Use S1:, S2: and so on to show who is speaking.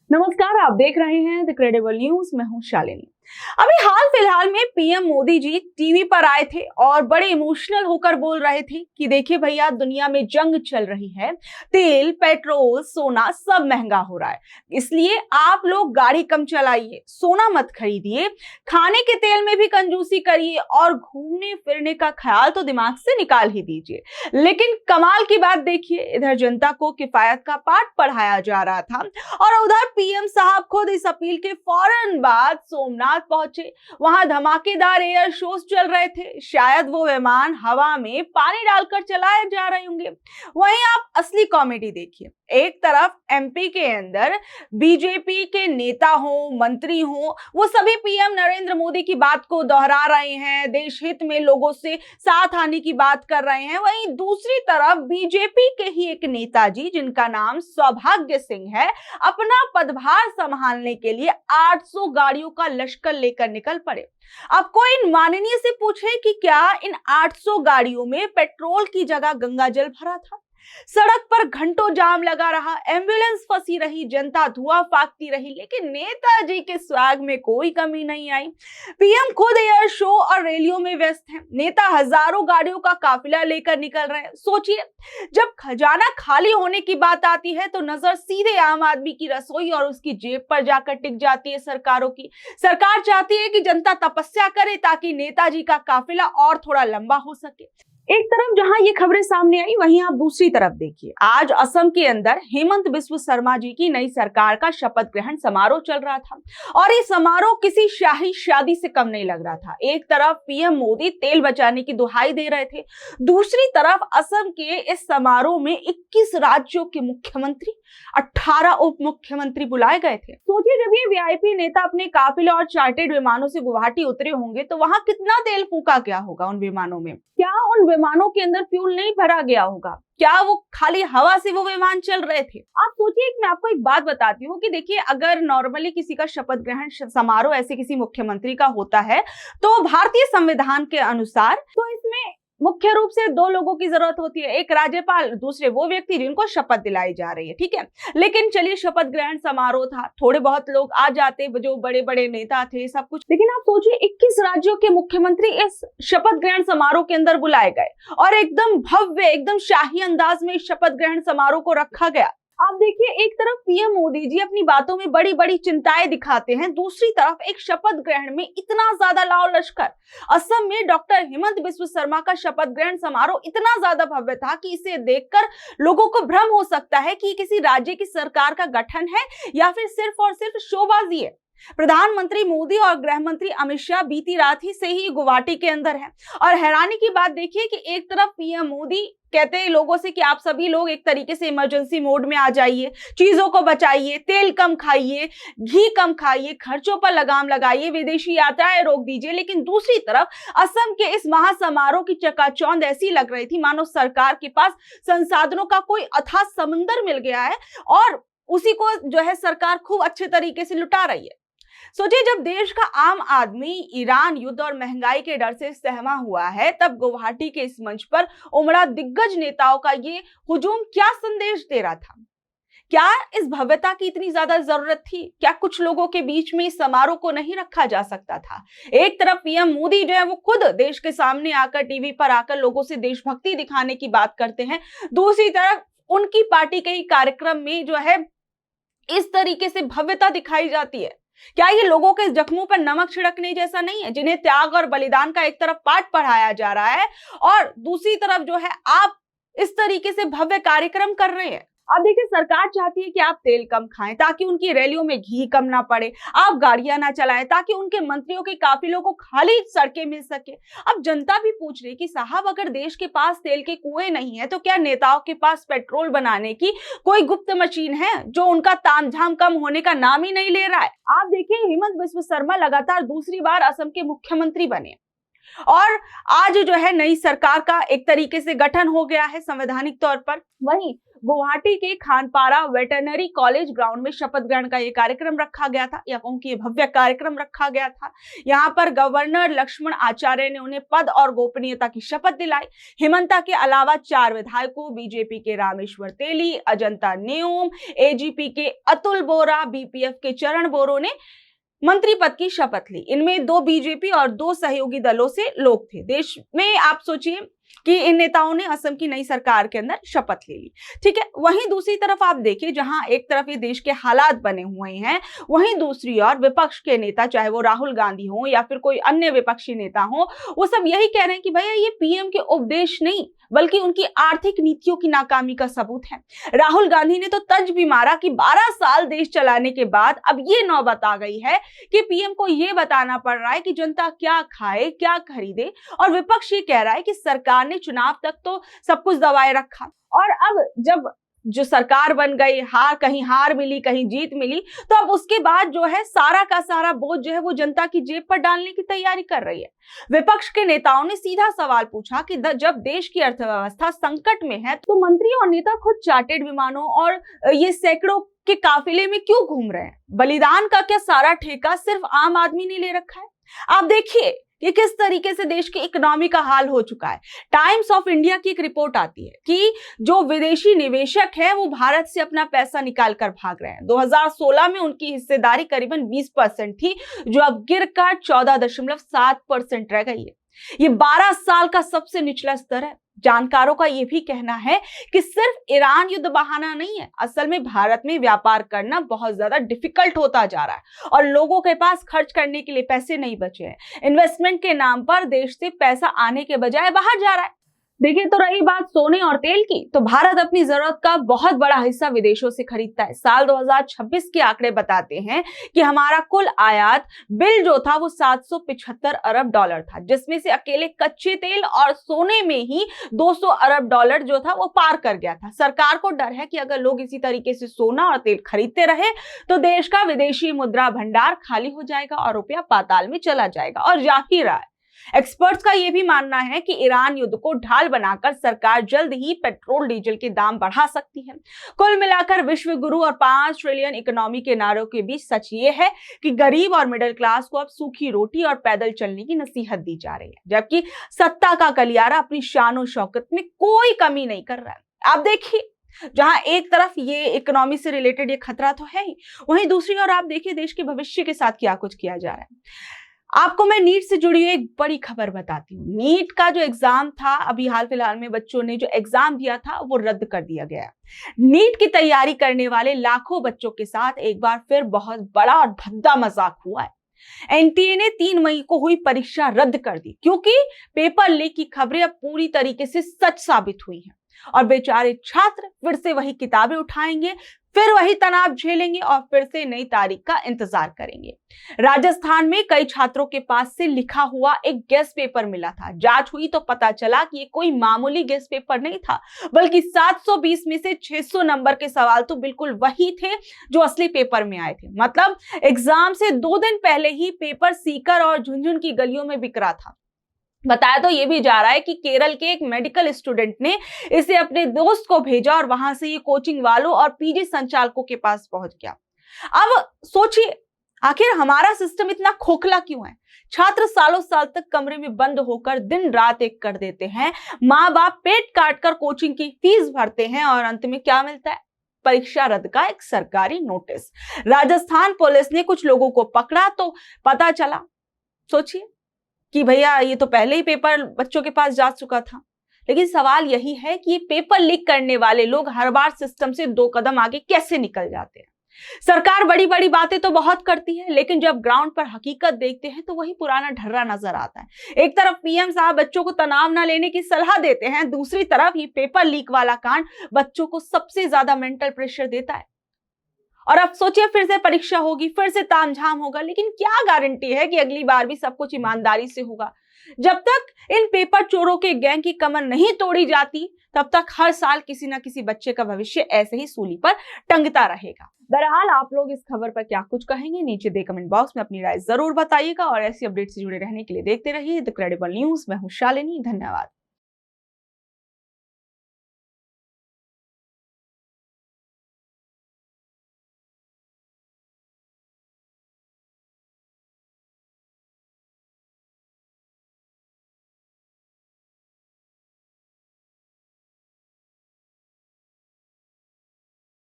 S1: नमस्कार, आप देख रहे हैं द क्रेडिबल न्यूज। मैं हूं शालिनी। अभी हाल फिलहाल में पीएम मोदी जी टीवी पर आए थे और बड़े इमोशनल होकर बोल रहे थे कि देखिए भैया, दुनिया में जंग चल रही है, तेल, पेट्रोल, सोना सब महंगा हो रहा है, इसलिए आप लोग गाड़ी कम चलाइए, सोना मत खरीदिए, खाने के तेल में भी कंजूसी करिए और घूमने फिरने का ख्याल तो दिमाग से निकाल ही दीजिए। लेकिन कमाल की बात देखिए, इधर जनता को किफायत का पाठ पढ़ाया जा रहा था और उधर पीएम साहब खुद इस अपील के फौरन बाद सोमनाथ पहुंचे। वहां धमाकेदार एयर शोज चल रहे थे, शायद वो विमान हवा में पानी डालकर चलाए जा रहे होंगे। वहीं आप असली कॉमेडी देखिए, एक तरफ एमपी के अंदर बीजेपी के नेता हो, मंत्री हो, वो सभी पीएम नरेंद्र मोदी की बात को दोहरा रहे हैं, देश हित में लोगों से साथ आने की बात कर रहे हैं। वहीं दूसरी तरफ बीजेपी के ही एक नेताजी, जिनका नाम सौभाग्य सिंह है, अपना पदभार संभालने के लिए 800 गाड़ियों का लश्कर लेकर निकल पड़े। अब कोई माननीय से पूछे कि क्या इन 800 गाड़ियों में पेट्रोल की जगह गंगाजल भरा था? सड़क पर घंटों जाम लगा रहा, एम्बुलेंस फंसी रही, जनता धुआं फाकती रही, लेकिन नेताजी के स्वैग में कोई कमी नहीं आई। पीएम खुद एयर शो और रैलियों में व्यस्त हैं, नेता हजारों गाड़ियों का काफिला लेकर निकल रहे हैं। सोचिए, जब खजाना खाली होने की बात आती है तो नजर सीधे आम आदमी की रसोई और उसकी जेब पर जाकर टिक जाती है सरकारों की। सरकार चाहती है कि जनता तपस्या करे ताकि नेताजी का काफिला और थोड़ा लंबा हो सके। एक तरफ जहां ये खबरें सामने आई, वहीं आप दूसरी तरफ देखिए, आज असम के अंदर हेमंत बिस्व शर्मा जी की नई सरकार का शपथ ग्रहण समारोह चल रहा था और ये समारोह किसी शाही शादी से कम नहीं लग रहा था। एक तरफ पीएम मोदी तेल बचाने की दुहाई दे रहे थे, दूसरी तरफ असम के इस समारोह में 21 राज्यों के मुख्यमंत्री, 18 उप मुख्यमंत्री बुलाए गए थे। सोचिए, जब ये वीआईपी नेता अपने काफिले और चार्टर्ड विमानों से गुवाहाटी उतरे होंगे तो वहां कितना तेल फूका गया होगा उन विमानों में? क्या उन विमानों के अंदर फ्यूल नहीं भरा गया होगा? क्या वो खाली हवा से वो विमान चल रहे थे? आप सोचिए, मैं आपको एक बात बताती हूँ कि देखिए, अगर नॉर्मली किसी का शपथ ग्रहण समारोह ऐसे किसी मुख्यमंत्री का होता है तो भारतीय संविधान के अनुसार तो इसमें मुख्य रूप से दो लोगों की जरूरत होती है, एक राज्यपाल, दूसरे वो व्यक्ति जिनको शपथ दिलाई जा रही है, ठीक है। लेकिन चलिए, शपथ ग्रहण समारोह था, थोड़े बहुत लोग आ जाते, जो बड़े बड़े नेता थे, सब कुछ। लेकिन आप सोचिए, 21 राज्यों के मुख्यमंत्री इस शपथ ग्रहण समारोह के अंदर बुलाए गए और एकदम भव्य, एकदम शाही अंदाज में शपथ ग्रहण समारोह को रखा गया। आप देखिए, एक तरफ पीएम मोदी जी अपनी बातों में बड़ी बड़ी चिंताएं दिखाते हैं, दूसरी तरफ एक शपथ ग्रहण में इतना ज्यादा लाव लश्कर। असम में डॉक्टर हेमंत बिस्व शर्मा का शपथ ग्रहण समारोह इतना ज्यादा भव्य था कि इसे देखकर लोगों को भ्रम हो सकता है कि किसी राज्य की सरकार का गठन है या फिर सिर्फ और सिर्फ शोबाजी है। प्रधानमंत्री मोदी और गृह मंत्री अमित शाह बीती रात ही से ही गुवाहाटी के अंदर हैं और हैरानी की बात देखिए कि एक तरफ पीएम मोदी कहते हैं लोगों से कि आप सभी लोग एक तरीके से इमरजेंसी मोड में आ जाइए, चीजों को बचाइए, तेल कम खाइए, घी कम खाइए, खर्चों पर लगाम लगाइए, विदेशी यात्राएं रोक दीजिए। लेकिन दूसरी तरफ असम के इस महासमारोह की चकाचौंध ऐसी लग रही थी मानो सरकार के पास संसाधनों का कोई अथाह समंदर मिल गया है और उसी को जो है सरकार खूब अच्छे तरीके से लुटा रही है। सोचिए, जब देश का आम आदमी ईरान युद्ध और महंगाई के डर से सहमा हुआ है, तब गुवाहाटी के इस मंच पर उमड़ा दिग्गज नेताओं का ये हुजूम क्या संदेश दे रहा था? क्या इस भव्यता की इतनी ज्यादा जरूरत थी? क्या कुछ लोगों के बीच में इस समारोह को नहीं रखा जा सकता था? एक तरफ पीएम मोदी जो है वो खुद देश के सामने आकर, टीवी पर आकर लोगों से देशभक्ति दिखाने की बात करते हैं, दूसरी तरफ उनकी पार्टी के ही कार्यक्रम में जो है इस तरीके से भव्यता दिखाई जाती है। क्या ये लोगों के जख्मों पर नमक छिड़कने जैसा नहीं है, जिन्हें त्याग और बलिदान का एक तरफ पाठ पढ़ाया जा रहा है और दूसरी तरफ जो है आप इस तरीके से भव्य कार्यक्रम कर रहे हैं? अब देखिए, सरकार चाहती है कि आप तेल कम खाएं ताकि उनकी रैलियों में घी कम ना पड़े, आप गाड़ियां ना चलाएं ताकि उनके मंत्रियों के काफिलों को खाली सड़कें मिल सके। अब जनता भी पूछ रही कि साहब, अगर देश के पास तेल के कुएं नहीं है तो क्या नेताओं के पास पेट्रोल बनाने की कोई गुप्त मशीन है जो उनका तामझाम कम होने का नाम ही नहीं ले रहा है? आप देखिए, हेमंत बिस्व शर्मा लगातार दूसरी बार असम के मुख्यमंत्री बने और आज जो है नई सरकार का एक तरीके से गठन हो गया है संवैधानिक तौर पर। वहीं गुवाहाटी के खानपारा वेटरनरी कॉलेज ग्राउंड में शपथ ग्रहण का ये कार्यक्रम रखा गया था, या कहूं कि भव्य कार्यक्रम रखा गया था। यहाँ पर गवर्नर लक्ष्मण आचार्य ने उन्हें पद और गोपनीयता की शपथ दिलाई। हिमंता के अलावा 4 विधायकों, बीजेपी के रामेश्वर तेली, अजंता नेओम, एजीपी के अतुल बोरा, बीपीएफ के चरण बोरो ने मंत्री पद की शपथ ली। इनमें 2 बीजेपी और 2 सहयोगी दलों से लोग थे। देश में आप सोचिए कि इन नेताओं ने असम की नई सरकार के अंदर शपथ ले ली। ठीक है, वहीं दूसरी तरफ आप देखिए, जहां एक तरफ ये देश के हालात बने हुए हैं, वहीं दूसरी ओर विपक्ष के नेता, चाहे वो राहुल गांधी हो या फिर कोई अन्य विपक्षी नेता हो, वो सब यही कह रहे हैं कि भैया ये पीएम के उपदेश नहीं बल्कि उनकी आर्थिक नीतियों की नाकामी का सबूत है। राहुल गांधी ने तो तंज भी मारा कि 12 साल देश चलाने के बाद अब ये नौबत आ गई है कि पीएम को ये बताना पड़ रहा है कि जनता क्या खाए, क्या खरीदे, और विपक्ष ये कह रहा है कि सरकार ने चुनाव तक तो सब कुछ दबाए रखा, और अब जब जो सरकार बन गई, कहीं हार मिली, कहीं जीत मिली, तो अब उसके बाद जो है सारा का सारा बोझ जो है वो जनता की जेब पर डालने की तैयारी कर रही है। विपक्ष के नेताओं ने सीधा सवाल पूछा कि जब देश की अर्थव्यवस्था संकट में है तो मंत्री और नेता खुद चार्टर्ड विमानों और ये सैकड़ों के काफिले में क्यों घूम रहे हैं? बलिदान का क्या सारा ठेका सिर्फ आम आदमी ने ले रखा है? आप देखिए कि किस तरीके से देश की इकोनॉमी का हाल हो चुका है। टाइम्स ऑफ इंडिया की एक रिपोर्ट आती है कि जो विदेशी निवेशक हैं वो भारत से अपना पैसा निकाल कर भाग रहे हैं। 2016 में उनकी हिस्सेदारी करीबन 20% थी, जो अब गिरकर 14.7% रह गई है। ये 12 साल का सबसे निचला स्तर है। जानकारों का यह भी कहना है कि सिर्फ ईरान युद्ध बहाना नहीं है, असल में भारत में व्यापार करना बहुत ज्यादा डिफिकल्ट होता जा रहा है और लोगों के पास खर्च करने के लिए पैसे नहीं बचे हैं। इन्वेस्टमेंट के नाम पर देश से पैसा आने के बजाय बाहर जा रहा है। देखिए, तो रही बात सोने और तेल की, तो भारत अपनी जरूरत का बहुत बड़ा हिस्सा विदेशों से खरीदता है। साल 2026 के आंकड़े बताते हैं कि हमारा कुल आयात बिल जो था वो 775 अरब डॉलर था, जिसमें से अकेले कच्चे तेल और सोने में ही 200 अरब डॉलर जो था वो पार कर गया था। सरकार को डर है कि अगर लोग इसी तरीके से सोना और तेल खरीदते रहे तो देश का विदेशी मुद्रा भंडार खाली हो जाएगा और रुपया पाताल में चला जाएगा, और जा ही रहा है। एक्सपर्ट्स का यह भी मानना है कि ईरान युद्ध को ढाल बनाकर सरकार जल्द ही पेट्रोल डीजल के दाम बढ़ा सकती है। कुल मिलाकर विश्व गुरु और 5 ट्रिलियन इकोनॉमी के नारों के बीच सच ये है कि गरीब और मिडिल क्लास को अब सूखी रोटी और पैदल चलने की नसीहत दी जा रही है, जबकि सत्ता का गलियारा अपनी शान शौकत में कोई कमी नहीं कर रहा है। आप देखिए, जहां एक तरफ ये इकोनॉमी से रिलेटेड ये खतरा तो है ही, वहीं दूसरी ओर आप देखिए देश के भविष्य के साथ क्या कुछ किया जा रहा है। आपको मैं नीट से जुड़ी हुई एक बड़ी खबर बताती हूँ। नीट का जो एग्जाम था, अभी हाल फिलहाल में बच्चों ने जो एग्जाम दिया था वो रद्द कर दिया गया। नीट की तैयारी करने वाले लाखों बच्चों के साथ एक बार फिर बहुत बड़ा और भद्दा मजाक हुआ है। एनटीए ने 3 मई को हुई परीक्षा रद्द कर दी क्योंकि पेपर लीक की खबरें अब पूरी तरीके से सच साबित हुई हैं, और बेचारे छात्र फिर से वही किताबें उठाएंगे, फिर वही तनाव झेलेंगे और फिर से नई तारीख का इंतजार करेंगे। राजस्थान में कई छात्रों के पास से लिखा हुआ एक गेस्ट पेपर मिला था। जांच हुई तो पता चला कि ये कोई मामूली गेस्ट पेपर नहीं था, बल्कि 720 में से 600 नंबर के सवाल तो बिल्कुल वही थे जो असली पेपर में आए थे। मतलब एग्जाम से 2 दिन पहले ही पेपर सीकर और झुंझुन की गलियों में बिक रहा था। बताया तो ये भी जा रहा है कि केरल के एक मेडिकल स्टूडेंट ने इसे अपने दोस्त को भेजा और वहां से ये कोचिंग वालों और पीजी संचालकों के पास पहुंच गया। अब सोचिए, आखिर हमारा सिस्टम इतना खोखला क्यों है? छात्र सालों साल तक कमरे में बंद होकर दिन रात एक कर देते हैं, माँ बाप पेट काट कर कोचिंग की फीस भरते हैं, और अंत में क्या मिलता है? परीक्षा रद्द का एक सरकारी नोटिस। राजस्थान पुलिस ने कुछ लोगों को पकड़ा तो पता चला, सोचिए, कि भैया ये तो पहले ही पेपर बच्चों के पास जा चुका था। लेकिन सवाल यही है कि ये पेपर लीक करने वाले लोग हर बार सिस्टम से 2 कदम आगे कैसे निकल जाते हैं? सरकार बड़ी बड़ी बातें तो बहुत करती है, लेकिन जब ग्राउंड पर हकीकत देखते हैं तो वही पुराना ढर्रा नजर आता है। एक तरफ पीएम साहब बच्चों को तनाव ना लेने की सलाह देते हैं, दूसरी तरफ ये पेपर लीक वाला कांड बच्चों को सबसे ज्यादा मेंटल प्रेशर देता है। और अब सोचिए, फिर से परीक्षा होगी, फिर से तामझाम होगा, लेकिन क्या गारंटी है कि अगली बार भी सब कुछ ईमानदारी से होगा? जब तक इन पेपर चोरों के गैंग की कमर नहीं तोड़ी जाती, तब तक हर साल किसी ना किसी बच्चे का भविष्य ऐसे ही सूली पर टंगता रहेगा। बहरहाल, आप लोग इस खबर पर क्या कुछ कहेंगे, नीचे दे कमेंट बॉक्स में अपनी राय जरूर बताइएगा, और ऐसी अपडेट से जुड़े रहने के लिए देखते रहिए द क्रेडिबल न्यूज। मैं हूं शालिनी, धन्यवाद।